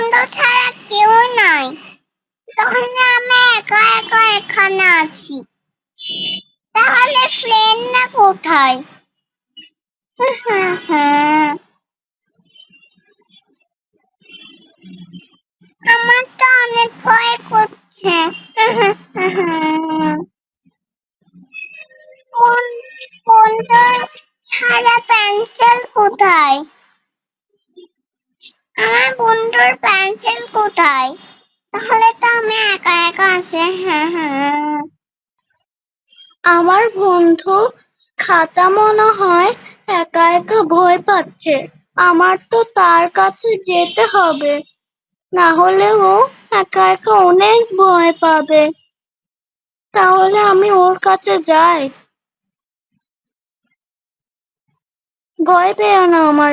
বন্ধু ছাড়া কেউ নাই, তাহলে আমি একা একা এখানে আছি। তাহলে ফ্রেন্ড না কোথায়? আমার তো অনেক ভয় করছে। বন্ধুর ছাড়া পেন্সিল কোথায়? আমার বন্ধুর পেন্সিল কোথায়? তাহলে তো আমি একা একা আছি। আমার বন্ধু খাতা মনে হয় একা একা ভয় পাচ্ছে। আমার তো তার কাছে যেতে হবে, না হলে ও একা একা অনেক ভয় পাবে। তাহলে আমি ওর কাছে যাই। ভয় পেও না আমার